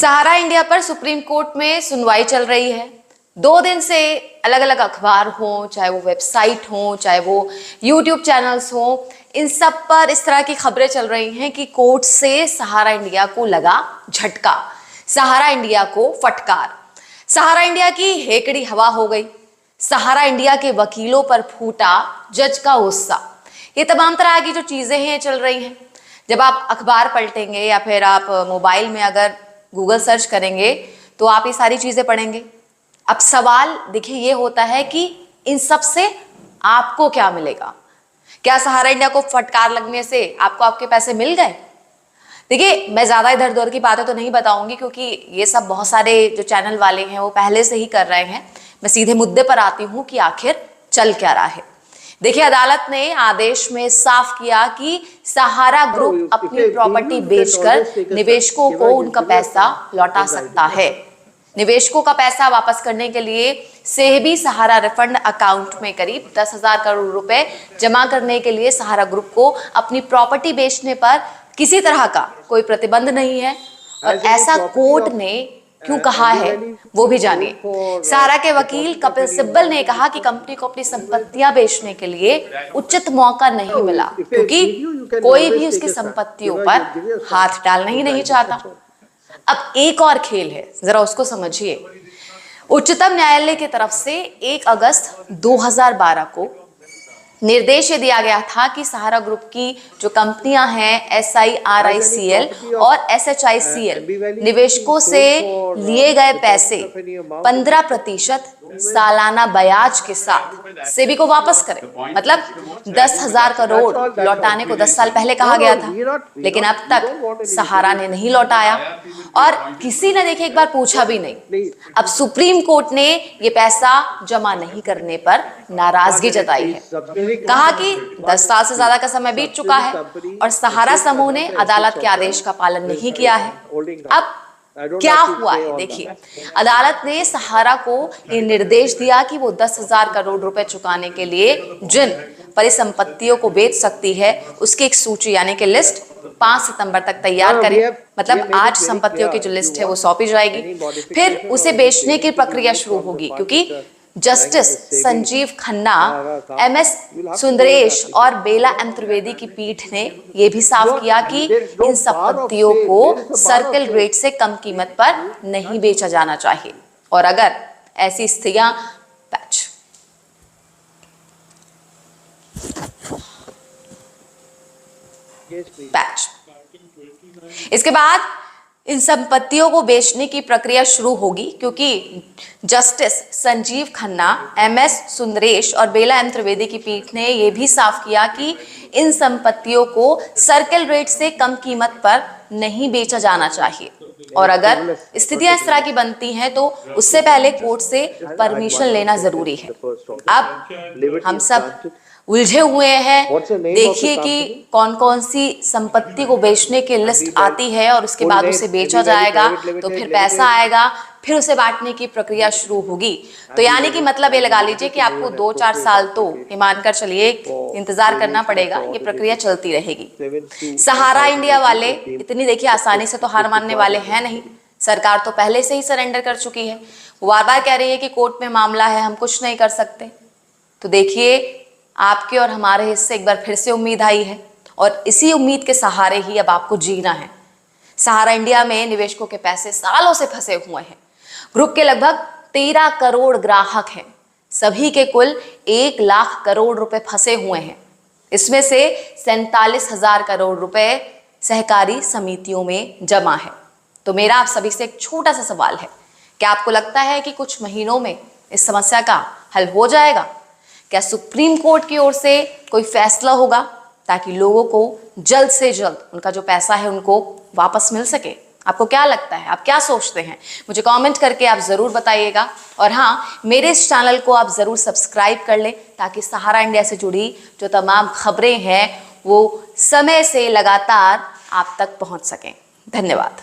सहारा India पर supreme court में सुनवाई चल रही है। 2 दिन से अलग अलग अखबार हो, चाहे वो वेबसाइट हो, चाहे वो यूट्यूब चैनल्स हो, इन सब पर इस तरह की खबरें चल रही हैं कि कोर्ट से सहारा इंडिया को लगा झटका, सहारा इंडिया को फटकार, सहारा इंडिया की हेकड़ी हवा हो गई, सहारा इंडिया के वकीलों पर फूटा जज का गुस्सा। ये तमाम तरह की जो चीजें हैं चल रही हैं। जब आप अखबार पलटेंगे या फिर आप मोबाइल में अगर गूगल सर्च करेंगे तो आप ये सारी चीजें पढ़ेंगे। अब सवाल देखिए ये होता है कि इन सब से आपको क्या मिलेगा? क्या सहारा इंडिया को फटकार लगने से आपको आपके पैसे मिल गए? देखिए, मैं ज्यादा इधर उधर की बातें तो नहीं बताऊंगी क्योंकि ये सब बहुत सारे जो चैनल वाले हैं वो पहले से ही कर रहे हैं। मैं सीधे मुद्दे पर आती हूं कि आखिर चल क्या रहा है। देखिए, अदालत ने आदेश में साफ किया कि सहारा ग्रुप अपनी प्रॉपर्टी बेचकर निवेशकों को उनका पैसा लौटा सकता है। निवेशकों का पैसा वापस करने के लिए सेहबी सहारा रिफंड अकाउंट में करीब 10,000 करोड़ रुपए जमा करने के लिए सहारा ग्रुप को अपनी प्रॉपर्टी बेचने पर किसी तरह का कोई प्रतिबंध नहीं है। और ऐसा कोर्ट ने क्यों कहा है वो भी जानिए। सहारा के वकील कपिल सिब्बल ने कहा कि कंपनी को अपनी संपत्तियां बेचने के लिए उचित मौका नहीं मिला क्योंकि कोई भी उसकी संपत्तियों पर हाथ डालना ही नहीं चाहता। अब एक और खेल है, जरा उसको समझिए। उच्चतम न्यायालय की तरफ से 1 अगस्त 2012 को निर्देश ये दिया गया था कि सहारा ग्रुप की जो कंपनियां हैं SIRICL और SHICL निवेशकों से लिए गए पैसे 15% सालाना ब्याज के साथ सेबी को वापस करें। मतलब 10,000 करोड़ लौटाने को 10 साल पहले कहा गया था, लेकिन अब तक सहारा ने नहीं लौटाया और किसी ने देखिए एक बार पूछा भी नहीं। अब सुप्रीम कोर्ट ने ये पैसा जमा नहीं करने पर नाराजगी जताई है। कहा कि 10 साल से ज्यादा का समय बीत चुका है और सहारा समूह ने अदालत के आदेश का पालन नहीं किया है। अब क्या हुआ है देखिए, अदालत ने सहारा को ये निर्देश दिया कि वो 10,000 करोड़ रुपए चुकाने के लिए जिन परिसंपत्तियों को बेच सकती है उसकी एक सूची यानी कि लिस्ट 5 सितंबर तक तैयार करें। मतलब आज संपत्तियों की जो लिस्ट है वो सौंपी जाएगी, फिर उसे बेचने की प्रक्रिया शुरू होगी क्योंकि जस्टिस संजीव खन्ना, MS सुंदरेश और बेला एम त्रिवेदी की पीठ ने यह भी साफ किया कि इन संपत्तियों को सर्किल रेट से कम कीमत पर नहीं बेचा जाना चाहिए और अगर ऐसी स्थितियां पैच इसके बाद इन संपत्तियों को बेचने की प्रक्रिया शुरू होगी क्योंकि जस्टिस संजीव खन्ना, MS सुंदरेश और बेला एम त्रिवेदी की पीठ ने यह भी साफ किया कि इन संपत्तियों को सर्किल रेट से कम कीमत पर नहीं बेचा जाना चाहिए और अगर स्थितियां इस तरह की बनती हैं तो उससे पहले कोर्ट से परमिशन लेना जरूरी है। अब हम सब उलझे हुए हैं। देखिए कि कौन कौन सी संपत्ति को बेचने की लिस्ट आती है और उसके बाद उसे बेचा जाएगा तो फिर पैसा आएगा, फिर उसे बांटने की प्रक्रिया शुरू होगी। तो यानी कि मतलब ये लगा लीजिए कि आपको 2-4 साल तो ये मानकर चलिए इंतजार करना पड़ेगा, ये प्रक्रिया चलती रहेगी। सहारा इंडिया वाले इतनी देखिए आसानी से तो हार मानने वाले हैं नहीं। सरकार तो पहले से ही सरेंडर कर चुकी है। वो बार बार कह रही है कि कोर्ट में मामला है, हम कुछ नहीं कर सकते। तो देखिए, आपके और हमारे हिस्से एक बार फिर से उम्मीद आई है और इसी उम्मीद के सहारे ही अब आपको जीना है। सहारा इंडिया में निवेशकों के पैसे सालों से फंसे हुए हैं। ग्रुप के लगभग 13 करोड़ ग्राहक हैं। सभी के कुल 1 लाख करोड़ रुपए फंसे हुए हैं। इसमें से 47,000 करोड़ रुपए सहकारी समितियों में जमा है। तो मेरा आप सभी से एक छोटा सा सवाल है, क्या आपको लगता है कि कुछ महीनों में इस समस्या का हल हो जाएगा? क्या सुप्रीम कोर्ट की ओर से कोई फैसला होगा ताकि लोगों को जल्द से जल्द उनका जो पैसा है उनको वापस मिल सके? आपको क्या लगता है, आप क्या सोचते हैं? मुझे कमेंट करके आप जरूर बताइएगा। और हाँ, मेरे इस चैनल को आप जरूर सब्सक्राइब कर लें ताकि सहारा इंडिया से जुड़ी जो तमाम खबरें हैं वो समय से लगातार आप तक पहुंच सकें। धन्यवाद।